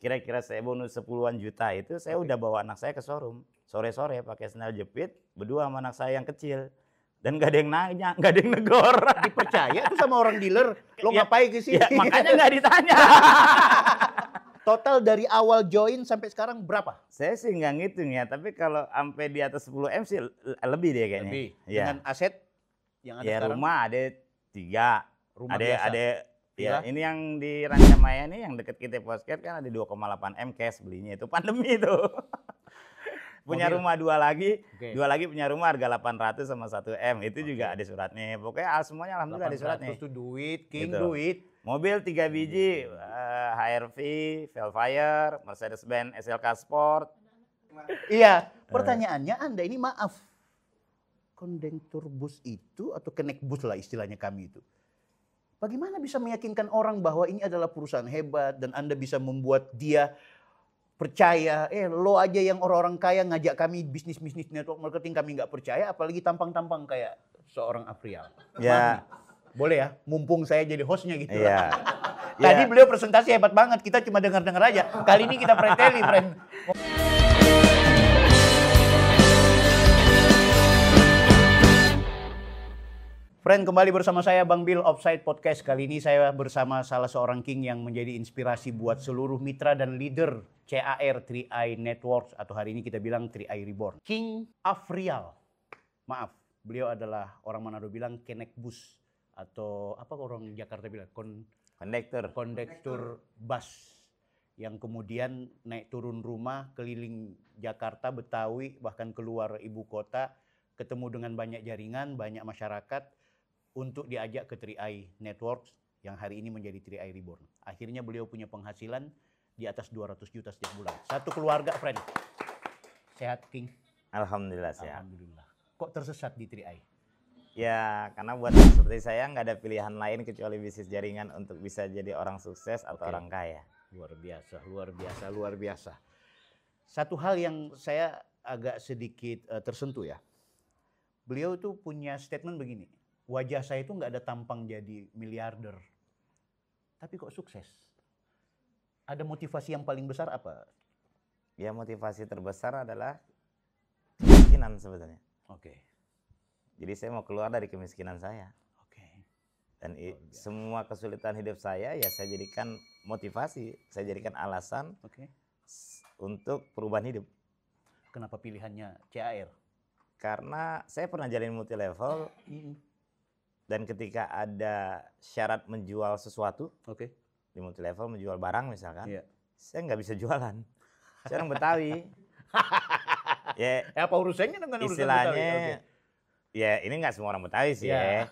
kira-kira saya bonus 10-an juta itu, saya udah bawa anak saya ke showroom. Sore-sore pakai sandal jepit, berdua sama anak saya yang kecil. Dan gak ada yang nanya, gak ada yang negor. Dipercaya tuh sama orang dealer, lo Ya, ngapain ke sini? Ya, makanya gak ditanya. Total dari awal join sampai sekarang berapa? Saya sih nggak ngitung ya, tapi kalau sampai di atas 10 M sih lebih dia kayaknya. Lebih. Ya. Dengan aset yang ada Ya sekarang? rumah ada 3. Rumah biasa? Ada Villa? ya ini yang di Rancamaya nih yang deket kita Postcard kan ada 2,8 M cash belinya, itu pandemi itu. Punya Mobil? rumah 2 lagi, Oke. 2 lagi punya rumah harga 800 sama 1 M, itu juga ada suratnya. Pokoknya semuanya alhamdulillah ada suratnya. 800 tuh duit, King Gitu. duit. Mobil 3 biji, HR-V, Velfire, Mercedes-Benz SLK Sport. Iya, pertanyaannya Anda ini maaf. Kondektur bus itu atau kenek bus lah istilahnya kami itu. Bagaimana bisa meyakinkan orang bahwa ini adalah perusahaan hebat dan Anda bisa membuat dia percaya, lo aja yang orang-orang kaya ngajak kami bisnis network marketing kami nggak percaya, apalagi tampang-tampang kayak seorang Afrial. Ya. Boleh ya, mumpung saya jadi hostnya gitu. Iya. Tadi Ya. beliau presentasi hebat banget, kita cuma dengar-dengar aja. Kali ini kita preteli, friend. Friend, kembali bersama saya Bang Bill Offside Podcast. Kali ini saya bersama salah seorang king yang menjadi inspirasi buat seluruh mitra dan leader CAR 3i Networks atau hari ini kita bilang 3i Reborn. King Afrial. Maaf, beliau adalah orang Manado bilang kenek bus atau apa orang Jakarta bilang kondektur bus yang kemudian naik turun rumah keliling Jakarta, Betawi bahkan keluar ibu kota, ketemu dengan banyak jaringan, banyak masyarakat untuk diajak ke 3i Networks yang hari ini menjadi 3i Reborn. Akhirnya beliau punya penghasilan di atas 200 juta setiap bulan. Satu keluarga, friend. Sehat, King? Alhamdulillah sehat. Alhamdulillah. Kok tersesat di 3i? Ya, karena buat orang seperti saya nggak ada pilihan lain kecuali bisnis jaringan untuk bisa jadi orang sukses atau Oke. orang kaya. Luar biasa, luar biasa, luar biasa. Satu hal yang saya agak sedikit tersentuh ya. Beliau tuh punya statement begini. Wajah saya itu nggak ada tampang jadi miliarder. Tapi kok sukses? Ada motivasi yang paling besar apa? Ya, motivasi terbesar adalah kemiskinan sebetulnya. Oke. Jadi saya mau keluar dari kemiskinan saya. Oke. Dan semua kesulitan hidup saya ya saya jadikan motivasi, saya jadikan alasan Oke. untuk perubahan hidup. Kenapa pilihannya CAR? Karena saya pernah jalin multi level dan ketika ada syarat menjual sesuatu Oke. di multi level, menjual barang misalkan, Iya. saya nggak bisa jualan. Saya orang Betawi. Ya, Apa urusannya dengan urusan istilahnya, Betawi? Oke. ya ini nggak semua orang Betawi sih Ya. ya.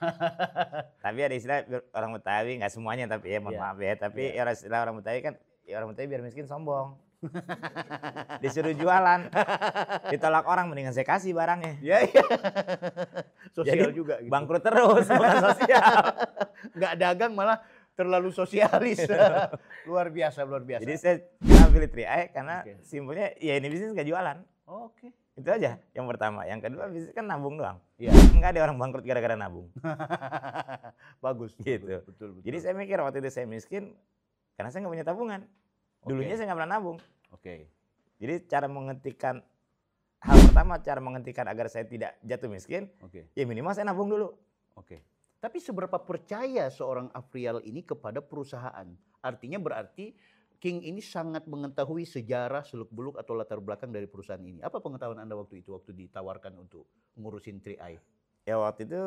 Tapi ada istilah orang Betawi, nggak semuanya tapi ya mohon Ya. maaf ya. Tapi Ya. istilah orang Betawi kan, ya orang Betawi biar miskin sombong. Disuruh jualan, ditolak orang, mendingan saya kasih barangnya. Ya, ya. Sosial Jadi juga gitu. bangkrut terus, bukan sosial. Nggak dagang malah terlalu sosialis. Luar biasa, luar biasa. Jadi saya kenapa pilih 3i karena Oke. simpelnya ya ini bisnis nggak jualan. Oke. Itu aja yang pertama. Yang kedua bisnis kan nabung doang. Iya. Nggak ada orang bangkrut gara-gara nabung. Bagus. Gitu. Betul. Jadi saya mikir waktu itu saya miskin karena saya nggak punya tabungan. Dulunya Oke. saya nggak pernah nabung. Oke. Jadi cara menghentikan, hal pertama cara menghentikan agar saya tidak jatuh miskin, Oke. ya minimal saya nabung dulu. Oke. Tapi seberapa percaya seorang Afrial ini kepada perusahaan? Artinya berarti King ini sangat mengetahui sejarah, seluk-beluk atau latar belakang dari perusahaan ini. Apa pengetahuan Anda waktu itu, waktu ditawarkan untuk ngurusin 3i? Ya waktu itu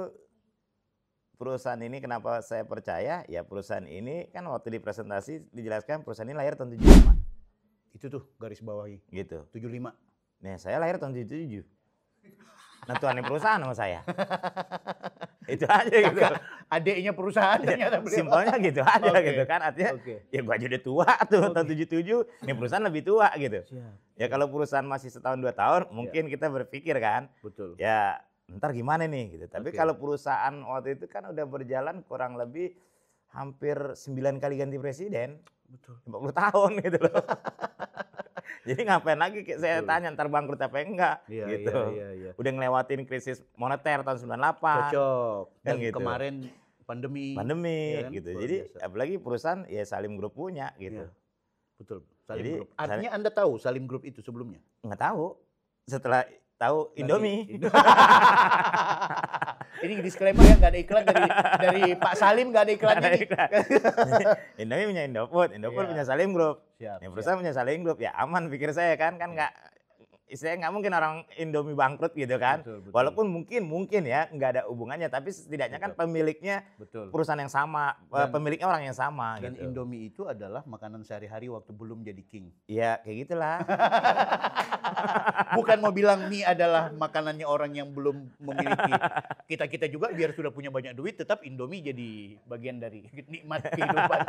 perusahaan ini kenapa saya percaya, ya perusahaan ini kan waktu dipresentasi dijelaskan perusahaan ini lahir tahun 75. Itu tuh garis bawahi, Gitu. 75. Nah saya lahir tahun 77. Nah tuanin perusahaan sama saya. Itu aja gitu. Adiknya perusahaan ternyata beliau. Simpelnya gitu aja Oke. gitu kan. Artinya Oke. ya gua aja udah tua tuh tahun 77. Ini perusahaan lebih tua gitu. Siap. Ya kalau perusahaan masih setahun 2 tahun mungkin kita berpikir kan. Betul. Ya ntar gimana nih gitu. Tapi Oke. kalau perusahaan waktu itu kan udah berjalan kurang lebih hampir 9 kali ganti presiden. Betul. 50 tahun gitu loh. Jadi ngapain lagi saya Betul. tanya ntar bangkrut apa enggak Iya, gitu. iya. Udah ngelewatin krisis moneter tahun 98. Cocok. Dan Kan gitu. kemarin pandemi. Pandemi ya kan? gitu. Luar Jadi biasa. apalagi perusahaan ya Salim Group punya gitu. Iya. Betul. Salim Jadi, Group. Artinya Anda tahu Salim Group itu sebelumnya? nggak tahu. Setelah tahu Indomie. Ini disclaimer ya, nggak ada iklan dari Pak Salim, nggak ada iklannya Nggak ada nih. iklan. Indomie punya Indofood, Indofood Iya. punya Salim Group. Siap, Ya perusahaan punya Salim Group, ya aman pikir saya kan nggak, istilahnya nggak mungkin orang Indomie bangkrut gitu kan. Betul, betul. Walaupun mungkin ya nggak ada hubungannya, tapi setidaknya kan pemiliknya Betul. perusahaan yang sama, pemiliknya orang yang sama Dan gitu. Indomie itu adalah makanan sehari-hari waktu belum jadi king. Ya kayak gitulah. Bukan mau bilang mie adalah makanannya orang yang belum memiliki. Kita juga biar sudah punya banyak duit, tetap Indomie jadi bagian dari nikmat kehidupan.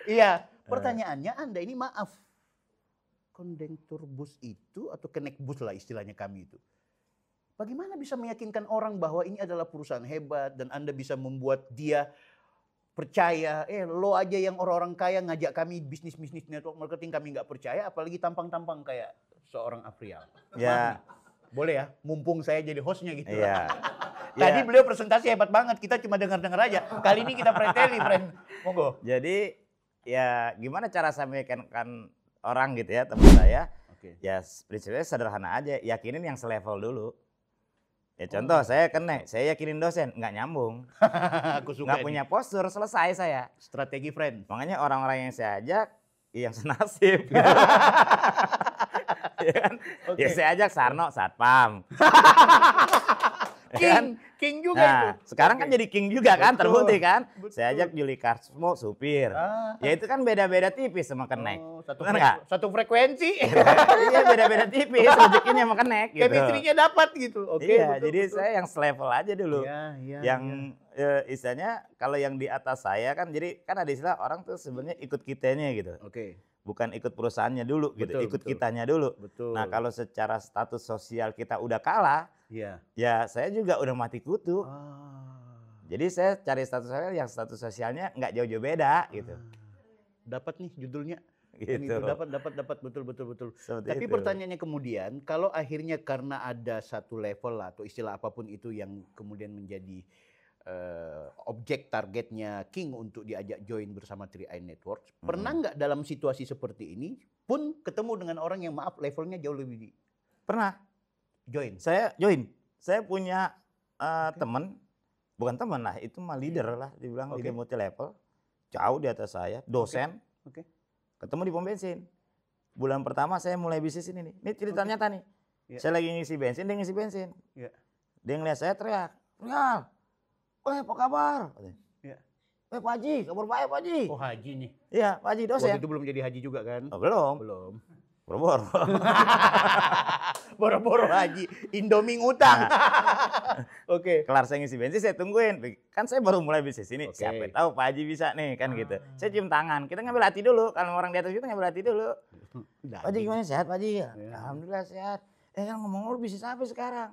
Iya, pertanyaannya Anda ini maaf. Kondektur bus itu atau kenek bus lah istilahnya kami itu. Bagaimana bisa meyakinkan orang bahwa ini adalah perusahaan hebat dan Anda bisa membuat dia percaya, lo aja yang orang-orang kaya ngajak kami bisnis network marketing kami nggak percaya, apalagi tampang-tampang kayak seorang Afrial. Ya. Boleh ya, mumpung saya jadi hostnya gitu. Iya. Tadi Ya. beliau presentasi hebat banget, kita cuma dengar-dengar aja. Kali ini kita preteli, friend. Monggo. Jadi ya gimana cara saya meyakinkan orang gitu ya, teman saya. Oke. Ya prinsipnya sederhana aja, yakinin yang selevel dulu. Ya contoh saya saya yakinin dosen, nggak nyambung. Aku suka Nggak punya postur, selesai saya. strategi, friend. Makanya orang-orang yang saya ajak, yang senasib. Ya kan? Oke. Ya saya ajak Sarno, Satpam. Ya kan? King juga itu. Nah, sekarang kan Oke. jadi king juga kan, Betul, terbukti kan. betul. Saya ajak Juli Karsmo, supir. Ah. Ya itu kan beda-beda tipis sama kenek. Oh, Benar nggak? satu frekuensi. Iya beda-beda tipis, rezekinya sama kenek gitu. Chemistry-nya dapat gitu. Oke. Iya, betul, jadi betul. saya yang selevel aja dulu. Iya, iya, yang iya. istilahnya kalau yang di atas saya kan, jadi kan ada istilah orang tuh sebenarnya ikut kitanya gitu. Oke. Bukan ikut perusahaannya dulu gitu, Betul, ikut betul. kitanya dulu. Betul. Nah kalau secara status sosial kita udah kalah, Iya. ya saya juga udah mati kutu. Ah. Jadi saya cari status sosial yang status sosialnya nggak jauh-jauh beda gitu. Dapat nih judulnya. Gitu. Yang itu dapat betul. Seperti Tapi itu. pertanyaannya kemudian, kalau akhirnya karena ada satu level lah, atau istilah apapun itu yang kemudian menjadi objek targetnya King untuk diajak join bersama 3i Networks, pernah nggak dalam situasi seperti ini pun ketemu dengan orang yang maaf levelnya jauh lebih Pernah join? saya join. Saya punya teman, bukan teman lah, itu mah leader lah, dibilang Oke. leader multi level, jauh di atas saya, dosen. Oke. Ketemu di pom bensin. Bulan pertama saya mulai bisnis ini nih. Ini cerita nyata nih. Iya. Saya lagi ngisi bensin, dia ngisi bensin. Iya. Dia ngeliat saya teriak, "Real, apa kabar?" Iya. Pak Haji, kabar baik Pak Haji." Oh, haji nih. Iya, Pak Haji dosen. Waktu itu belum jadi haji juga kan? Oh, belum, Belum. boro-boro. Boro-boro haji, Indomie ngutang. Oke. Kelar saya ngisi bensin, saya tungguin. Kan saya baru mulai bisnis ini, Oke. siapa tahu Pak Haji bisa nih, kan gitu. Saya cium tangan, kita ngambil hati dulu. Kalau orang di atas kita ngambil hati dulu. Pak Haji gimana, sehat Pak Haji? Ya. Alhamdulillah sehat. Kan ngomong lu bisnis apa sekarang?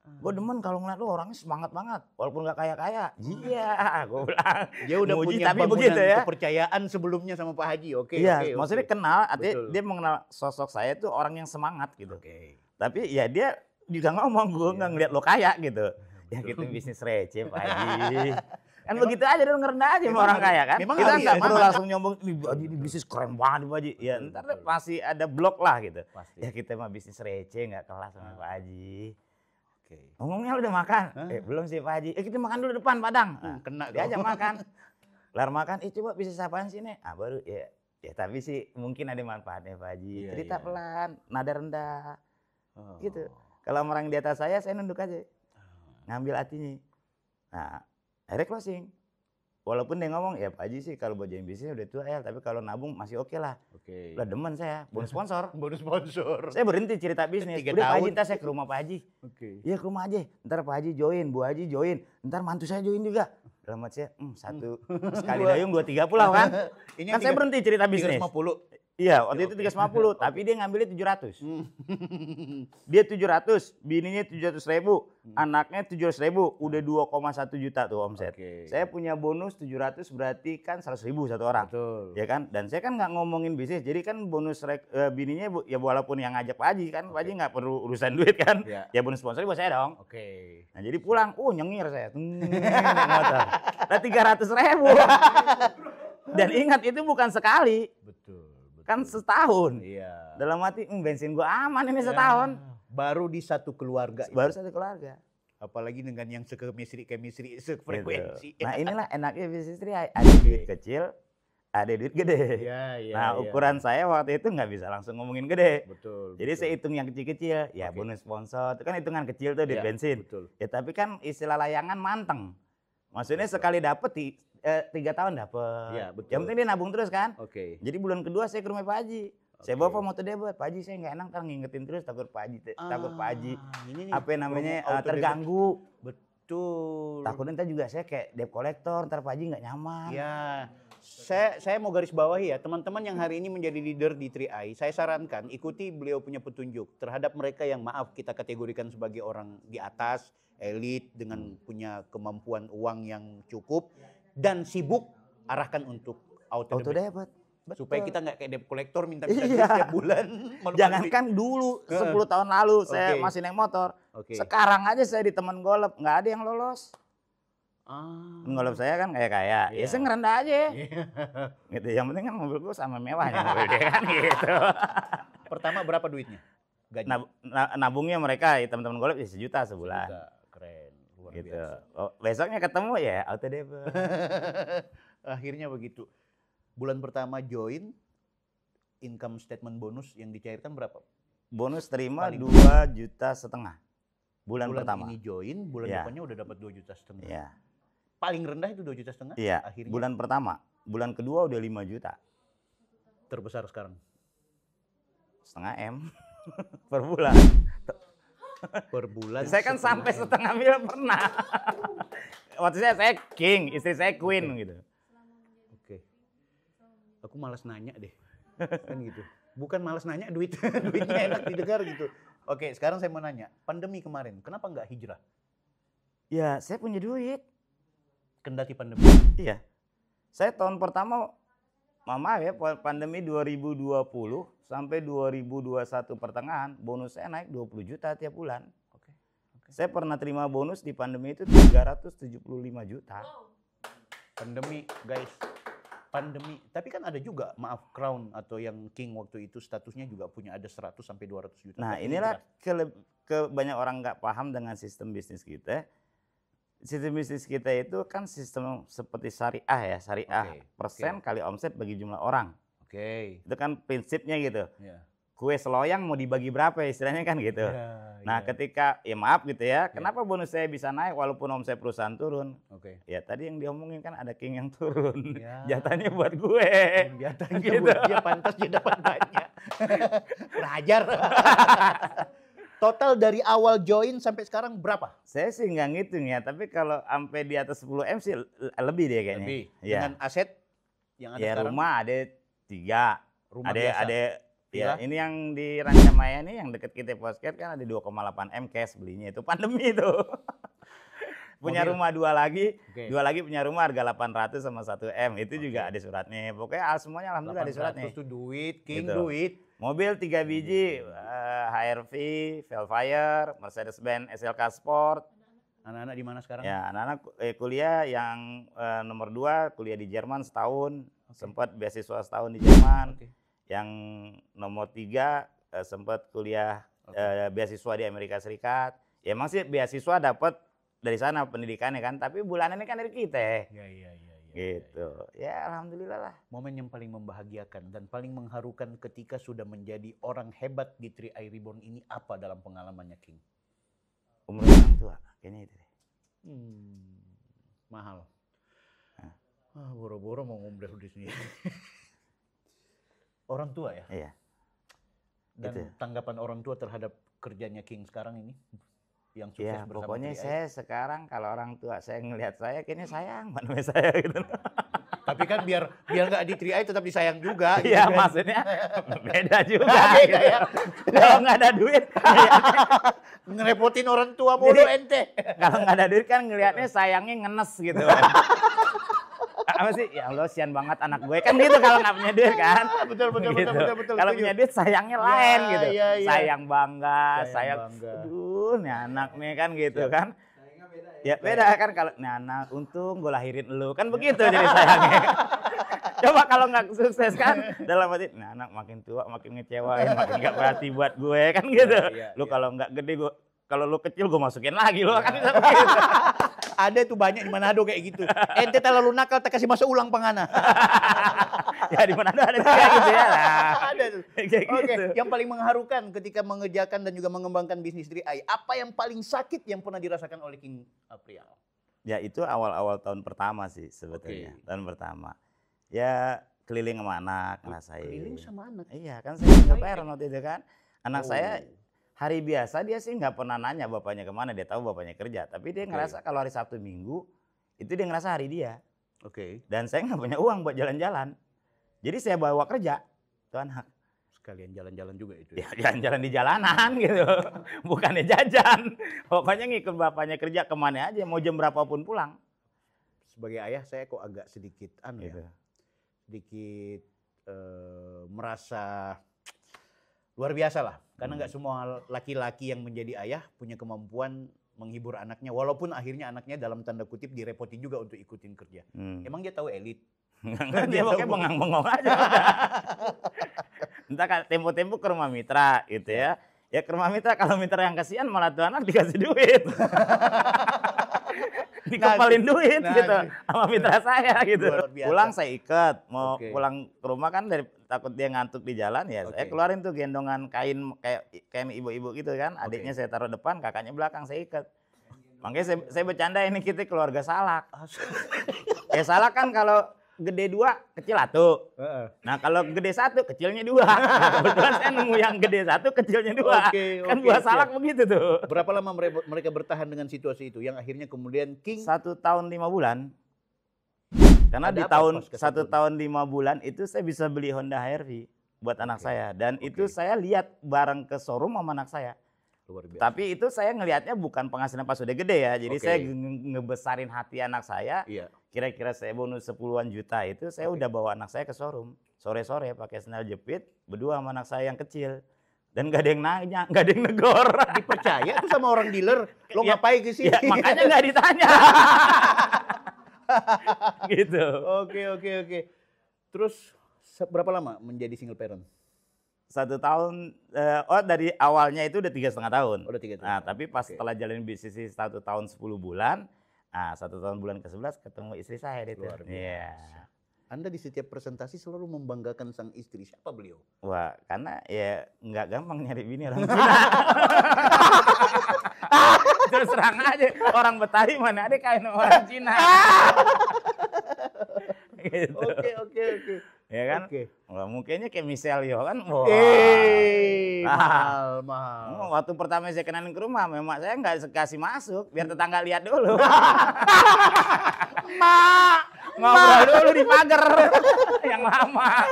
Gue demen kalau ngeliat lu orangnya semangat banget, walaupun gak kaya-kaya. Iya, gue bilang. Dia udah Muji, punya tapi bangunan begitu ya. kepercayaan sebelumnya sama Pak Haji. Oke, Iya, oke, maksudnya oke. kenal, artinya Betul. dia mengenal sosok saya tuh orang yang semangat gitu. Oke. Tapi ya dia juga ngomong, gue nggak ngeliat lo kaya gitu. Ya gitu bisnis receh Pak Haji. Kan begitu aja dong, ngerendah aja sama orang kaya kan. memang Kita harus nggak ya, perlu memang. langsung nyombong, "Nih Pak Haji, ini bisnis keren banget Pak Haji." Ya ntar deh pasti ada blok lah gitu. Pasti. Ya kita mah bisnis receh, nggak kelas sama Pak Haji. Oke. Ngomongnya udah makan? Hah? Belum sih Pak Haji. Kita makan dulu depan Padang. Nah, Kena diajak dong. makan. Kelar makan, coba bisnis apaan sih nih? Baru ya tapi sih mungkin ada manfaatnya Pak Haji. Iya, Cerita iya. pelan, nada rendah. Oh. Gitu. Kalau orang di atas saya nunduk aja. Ngambil hatinya. Nah, akhirnya closing. Walaupun dia ngomong, ya Pak Haji sih kalau buat join bisnis udah tua ya, tapi kalau nabung masih oke lah. Oke. Udah demen saya, bonus sponsor. Bonus sponsor. Saya berhenti cerita bisnis. 3 Udah Pak Haji, tahun. ntar saya ke rumah Pak Haji. Oke. Iya ke rumah aja, ntar Pak Haji join, Bu Haji join, ntar mantu saya join juga. Dalam hati saya, satu sekali dayung 2-3 pulau kan. Ini Kan saya berhenti cerita bisnis. 350. Iya, waktu itu 350, tapi dia ngambilnya 700. Dia 700, bininya 700.000, anaknya 700.000, udah 2,1 juta tuh omset. Oke. Saya punya bonus 700 berarti kan 100.000 satu orang. Betul. Ya kan? Dan saya kan nggak ngomongin bisnis, jadi kan bonus bininya ya walaupun yang ngajak Pak Haji kan, Pak Haji nggak perlu urusan duit kan. Ya. Ya bonus sponsornya buat saya dong. Oke. Nah jadi pulang, nyengir saya. Naik motor. Nah 300.000. Dan ingat itu bukan sekali. Betul. Kan setahun. Iya. Dalam hati bensin gua aman ini setahun. Baru di satu keluarga. Baru satu keluarga. Apalagi dengan yang chemistry sefrekuensi. Nah inilah enaknya bisnis istri, ada duit kecil, ada duit gede. Nah ukuran saya waktu itu nggak bisa langsung ngomongin gede. Betul. Jadi saya hitung yang kecil-kecil, ya bonus sponsor, itu kan hitungan kecil tuh duit bensin. Betul. Ya tapi kan istilah layangan manteng. Maksudnya sekali dapet 3 tahun dapet. Ya, betul. Yang penting dia nabung terus kan. Oke. Jadi bulan kedua saya ke rumah Pak Haji. Saya bawa foto debit, Pak Haji saya nggak enak ntar ngingetin terus takut Pak Haji apa namanya terganggu. Betul. Takutnya ntar juga saya kayak debt collector, ntar Pak Haji nggak nyaman. Ya, saya mau garis bawahi ya, teman-teman yang hari ini menjadi leader di 3i, saya sarankan ikuti beliau punya petunjuk terhadap mereka yang maaf kita kategorikan sebagai orang di atas, elit dengan punya kemampuan uang yang cukup dan sibuk, arahkan untuk auto debit. Betul. Supaya kita nggak kayak debt collector minta setiap bulan. Jangankan dulu 10 tahun lalu saya masih naik motor. Sekarang aja saya di teman golep nggak ada yang lolos. Golep saya kan kayak ya saya ngerendah aja. Gitu. Yang penting kan mobil gue sama mewahnya mobil dia kan gitu. Pertama berapa duitnya? Gaji? Nabungnya mereka teman-teman golep ya 1 juta sebulan. Keren, luar gitu. biasa. Besoknya ketemu ya auto debit. Akhirnya begitu. Bulan pertama join, income statement bonus yang dicairkan berapa? Bonus terima 2,5 juta. Bulan pertama. Ini join, bulan depannya udah dapat 2,5 juta. Iya. Paling rendah itu 2,5 juta? Iya, akhirnya. bulan pertama. Bulan kedua udah 5 juta. Terbesar sekarang? 0,5 M per bulan. Per bulan? Saya kan sampai 0,5 mil pernah. Waktu saya king, istri saya queen gitu. Aku malas nanya deh, kan gitu. Bukan malas nanya, duitnya enak didengar gitu. Oke, sekarang saya mau nanya, pandemi kemarin, kenapa nggak hijrah? Ya, saya punya duit. Kendati pandemi? Iya. Saya tahun pertama, maaf ya, pandemi 2020 sampai 2021 pertengahan, bonus saya naik 20 juta tiap bulan. Saya pernah terima bonus di pandemi itu 375 juta. Pandemi, guys. Pandemi, tapi kan ada juga maaf Crown atau yang King waktu itu statusnya juga punya ada 100 sampai 200 juta. Nah inilah banyak orang nggak paham dengan sistem bisnis kita. Sistem bisnis kita itu kan sistem seperti syariah ya, syariah persen kali omset bagi jumlah orang. Itu kan prinsipnya gitu. Kue seloyang mau dibagi berapa istilahnya kan gitu. Nah ketika ya maaf gitu ya, kenapa bonus saya bisa naik walaupun omset perusahaan turun? Ya tadi yang diomongin kan ada king yang turun, jatahnya buat gue. Jatahnya gitu. Buat dia pantas dia dapat banyak. Belajar. Total dari awal join sampai sekarang berapa? Saya sih nggak ngitung ya, tapi kalau sampai di atas 10 M sih lebih deh kayaknya. Lebih. Dengan aset yang ada sekarang? Rumah ada 3. Rumah ada ya, ini yang di Rancamaya nih yang deket kita Posket kan ada 2,8 M cash belinya itu pandemi itu. Punya rumah 2 lagi, 2 lagi punya rumah harga 800 sama 1 M itu juga ada suratnya. Pokoknya semuanya alhamdulillah ada suratnya. 800 itu duit, King gitu. Duit. Mobil 3 biji, HR-V, Velfire, Mercedes-Benz SLK Sport. Anak-anak di mana sekarang? Ya, anak-anak kuliah yang nomor 2 kuliah di Jerman setahun, sempat beasiswa setahun di Jerman. Yang nomor 3 sempat kuliah beasiswa di Amerika Serikat. Ya emang sih beasiswa dapat dari sana pendidikannya kan, tapi bulanannya kan dari kita. Iya. Gitu. Ya alhamdulillah lah. Momen yang paling membahagiakan dan paling mengharukan ketika sudah menjadi orang hebat di 3i Reborn ini apa dalam pengalamannya King? Umur orang tua, kayaknya itu deh. Mahal. Boro-boro mau ngumrah di sini. Orang tua ya? Iya. Dan gitu. Tanggapan orang tua terhadap kerjanya King sekarang ini? Yang sukses ya, bersama pokoknya 3i. Saya sekarang kalau orang tua saya ngelihat saya kayaknya sayang banget saya gitu. Tapi kan biar nggak di 3i tetap disayang juga. Iya gitu kan. maksudnya beda juga. Beda ya. Kalau nggak ada duit. Ngerepotin orang tua mulu ente. Kalau nggak ada duit kan ngelihatnya sayangnya ngenes gitu. Apa sih? Ya Allah sian banget anak gue kan gitu kalau nggak punya duit kan. Betul. Kalau punya duit sayangnya lain gitu. Iya. Sayang bangga, sayang bangga. aduh nih anak nih kan gitu kan. Ya beda kan kalau nih anak untung gue lahirin lu kan begitu jadi sayangnya. Coba kalau nggak sukses kan, dalam hati, nah anak makin tua makin ngecewain, makin nggak berarti buat gue kan gitu. Lu kalau nggak gede gue, kalau lu kecil gue masukin lagi lu kan bisa begitu. Ada tuh banyak di Manado kayak gitu. Ente terlalu nakal, tak kasih masuk ulang pengana. Ya di Manado ada kayak gitu ya. Nah, Ada tuh. kayak Oke, gitu. yang paling mengharukan ketika mengerjakan dan juga mengembangkan bisnis 3i, apa yang paling sakit yang pernah dirasakan oleh King Aprial? Ya itu awal-awal tahun pertama sih sebetulnya. Tahun pertama. Ya keliling sama anak ngerasain. Keliling sama anak? Iya kan saya single parent waktu itu kan. Anak saya hari biasa dia sih nggak pernah nanya bapaknya kemana, dia tahu bapaknya kerja. Tapi dia ngerasa kalau hari Sabtu Minggu itu dia ngerasa hari dia. Dan saya nggak punya uang buat jalan-jalan. Jadi saya bawa kerja tuh anak. Sekalian jalan-jalan juga itu. Ya jalan-jalan di jalanan gitu. Bukannya jajan. Pokoknya ngikut bapaknya kerja kemana aja, mau jam berapapun pulang. Sebagai ayah saya kok agak sedikit Gitu. sedikit merasa luar biasa lah. Karena nggak semua laki-laki yang menjadi ayah punya kemampuan menghibur anaknya. Walaupun akhirnya anaknya dalam tanda kutip direpoti juga untuk ikutin kerja. Emang dia tahu elit? Dia pokoknya bengong-bengong aja. Entah kan tempo-tempo ke rumah mitra gitu ya. Ya ke rumah mitra, kalau mitra yang kasihan malah tuh anak dikasih duit. Dikepalin duit gitu sama mitra saya gitu. Pulang saya ikat, mau pulang ke rumah kan dari takut dia ngantuk di jalan ya. Saya keluarin tuh gendongan kain kayak kain ibu-ibu gitu kan. Adiknya saya taruh depan, kakaknya belakang saya ikat. Makanya saya bercanda ini kita keluarga salak. Ya salak kan kalau gede 2, kecil 1. Nah kalau gede 1, kecilnya 2. Kebetulan saya nemu yang gede 1, kecilnya 2. Kan buah salak begitu tuh. Berapa lama mereka bertahan dengan situasi itu? Yang akhirnya kemudian King 1 tahun 5 bulan. Karena di tahun 1 tahun 5 bulan itu saya bisa beli Honda HR-V buat anak saya. Dan itu saya lihat bareng ke showroom sama anak saya. Luar biasa. Tapi itu saya ngelihatnya bukan penghasilan pas udah gede ya. Jadi saya ngebesarin hati anak saya. Kira-kira saya bonus 10-an juta itu saya udah bawa anak saya ke showroom. Sore-sore pakai sandal jepit berdua sama anak saya yang kecil. Dan gak ada yang nanya, gak ada yang negor. Dipercaya tuh sama orang dealer, lo ngapain ke sini? Ya, makanya gak ditanya. Gitu. Oke. Terus berapa lama menjadi single parent? 1 tahun, dari awalnya itu udah 3,5 tahun. Udah 3 tahun. Nah, tapi pas setelah jalanin bisnis 1 tahun 10 bulan, nah 1 tahun bulan ke-11 ketemu istri saya itu. Luar biasa. Anda di setiap presentasi selalu membanggakan sang istri. Siapa beliau? Wah, karena ya nggak gampang nyari bini orang Cina. Terus terang aja, orang Betawi mana ada kayak orang Cina. Gitu. Oke. Ya kan? Wah, mukanya kayak Michelle Yeoh kan. Wah. Mahal. Waktu pertama saya kenalin ke rumah, memang saya nggak kasih masuk, biar tetangga lihat dulu. Ngobrol dulu di pagar yang lama.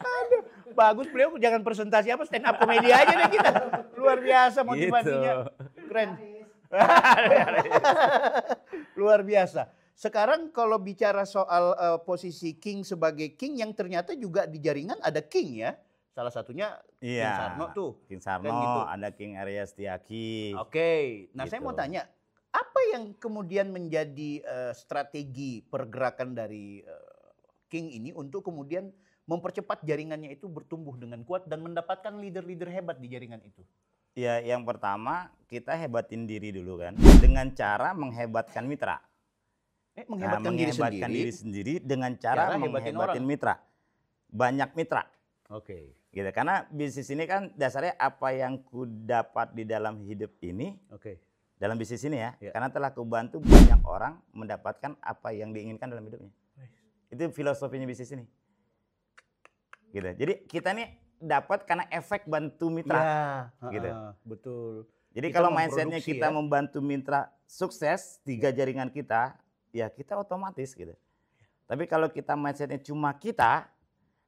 Aduh, bagus beliau, jangan presentasi apa, stand up komedi aja deh kita. Luar biasa motivasinya. Keren. Luar biasa. Sekarang kalau bicara soal posisi King sebagai King yang ternyata juga di jaringan ada King ya. Salah satunya King Sarno tuh. King Sarno, kan gitu. ada King Arya Setiaki. Nah gitu. saya mau tanya, apa yang kemudian menjadi strategi pergerakan dari King ini untuk kemudian mempercepat jaringannya itu bertumbuh dengan kuat dan mendapatkan leader-leader hebat di jaringan itu? Ya yang pertama kita hebatin diri dulu kan. Dengan cara menghebatkan mitra. Menghebatkan diri sendiri dengan cara menghebatin mitra. Banyak mitra. Gitu. Karena bisnis ini kan dasarnya apa yang ku dapat di dalam hidup ini. Dalam bisnis ini ya. Karena telah ku bantu banyak orang mendapatkan apa yang diinginkan dalam hidupnya. Itu filosofinya bisnis ini. Gitu. Jadi kita nih dapat karena efek bantu mitra. Gitu. Betul. Jadi kalau mindsetnya kita membantu mitra sukses 3 jaringan kita, ya kita otomatis gitu. Tapi kalau kita mindsetnya cuma kita,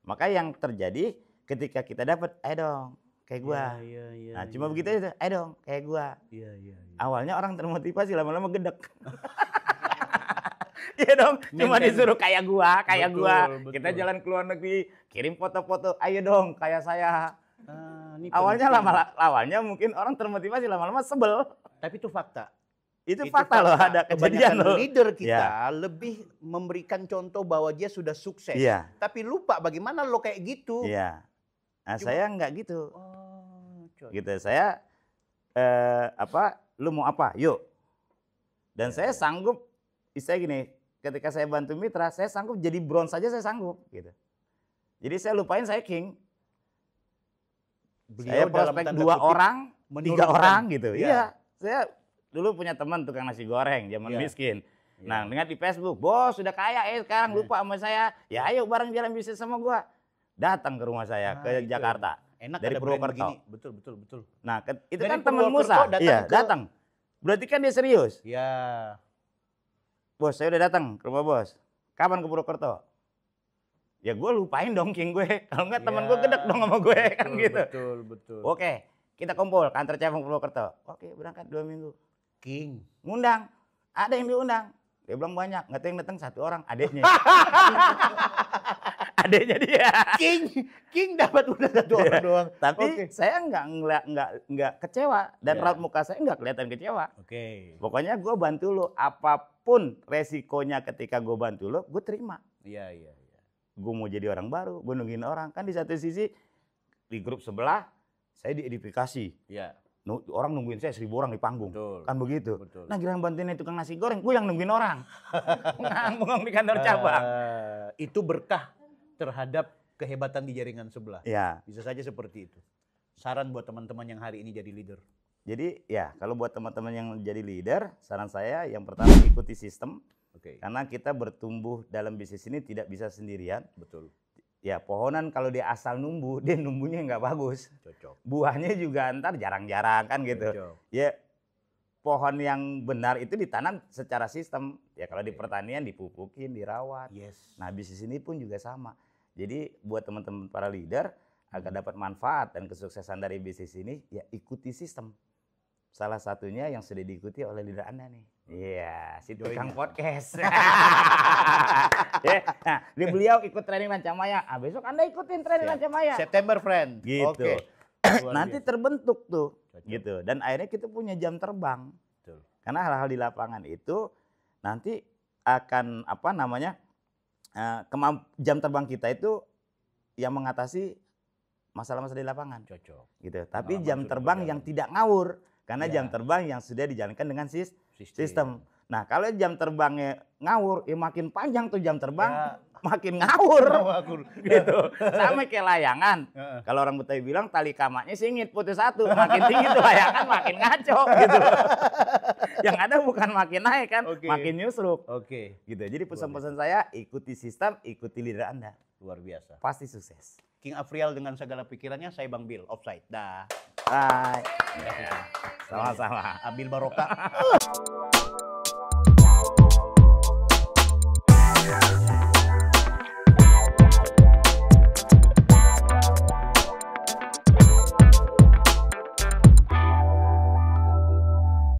maka yang terjadi ketika kita dapat, ayo dong kayak gua. Nah cuma begitu aja, ayo dong kayak gua. Awalnya orang termotivasi, lama-lama gedek. Iya dong, cuma disuruh kayak gua. Kita jalan ke luar negeri, kirim foto-foto, ayo dong kayak saya. Awalnya mungkin orang termotivasi, lama-lama sebel. Tapi itu fakta. Itu fakta loh, ada kejadian loh. Leader kita lebih memberikan contoh bahwa dia sudah sukses. Iya. Tapi lupa bagaimana lo kayak gitu. Iya. Nah, saya nggak gitu. Cocok. Gitu. Saya lu mau apa? Yuk. Dan saya sanggup, istilah gini, ketika saya bantu mitra, saya sanggup jadi bronze saja saya sanggup gitu. Jadi saya lupain saya king. Saya prospek 2 orang, 3 orang gitu. Iya. Saya dulu punya teman tukang nasi goreng, zaman miskin. Nah, dengan di Facebook, bos sudah kaya sekarang lupa sama saya. Ya ayo bareng jalan bisnis sama gua. Datang ke rumah saya ke Jakarta. Enak dari Purwokerto. Betul. Nah, itu dari kan teman Musa. Iya, datang. Berarti kan dia serius. Iya. Bos, saya udah datang ke rumah bos. Kapan ke Purwokerto? Ya gue lupain dong king gue. Kalau enggak teman gue gedek dong sama gue kan gitu. Betul. Oke, kita kumpul kantor cabang Purwokerto. Oke, berangkat 2 minggu. King. Ngundang. Ada yang diundang. Dia bilang banyak, nggak tahu yang datang 1 orang, adiknya. Adiknya dia. King dapat udah 1 orang doang. Tapi saya nggak kecewa dan raut muka saya nggak kelihatan kecewa. Pokoknya gue bantu lo, apapun resikonya ketika gue bantu lo, gue terima. Iya. Gue mau jadi orang baru, gue nungguin orang. Kan di satu sisi di grup sebelah saya diedifikasi. Iya. Orang nungguin saya 1000 orang di panggung. Betul. Kan begitu. Betul. Nah giliran bantuin tukang nasi goreng, gue yang nungguin orang. Ngomong di kantor cabang. Itu berkah terhadap kehebatan di jaringan sebelah. Ya. Bisa saja seperti itu. Saran buat teman-teman yang hari ini jadi leader. Jadi ya kalau buat teman-teman yang jadi leader, saran saya yang pertama ikuti sistem. Karena kita bertumbuh dalam bisnis ini tidak bisa sendirian. Betul. Ya pohonan kalau dia asal numbuh, dia numbuhnya nggak bagus. Cocok. Buahnya juga ntar jarang-jarang kan gitu. Cocok. Ya pohon yang benar itu ditanam secara sistem. Ya kalau di pertanian dipupukin, dirawat. Nah bisnis ini pun juga sama. Jadi buat teman-teman para leader agar dapat manfaat dan kesuksesan dari bisnis ini, ya ikuti sistem. Salah satunya yang sudah diikuti oleh leader Anda nih. Iya, si tukang podcast. Nah, beliau ikut training Lancamaya. Besok Anda ikutin training Lancamaya. September, friend. Gitu. Nanti terbentuk tuh. Gitu. Dan akhirnya kita punya jam terbang. Betul. Karena hal-hal di lapangan itu nanti akan jam terbang kita itu yang mengatasi masalah-masalah di lapangan. Cocok. Gitu. Tapi jam terbang yang tidak ngawur. Karena jam terbang yang sudah dijalankan dengan sistem. Nah kalau jam terbangnya ngawur, ya makin panjang tuh jam terbang, makin ngawur. Gitu. Sama kayak layangan. Kalau orang Betawi bilang tali kamaknya singit, putus 1. Makin tinggi tuh layangan makin ngaco. Gitu. Yang ada bukan makin naik kan, makin nyusruk. Gitu. Jadi pesan-pesan saya, ikuti sistem, ikuti leader Anda. Luar biasa. Pasti sukses. King Afrial dengan segala pikirannya, saya Bang Bill, offside. Dah. Bye. Sama-sama. Abil Barokah.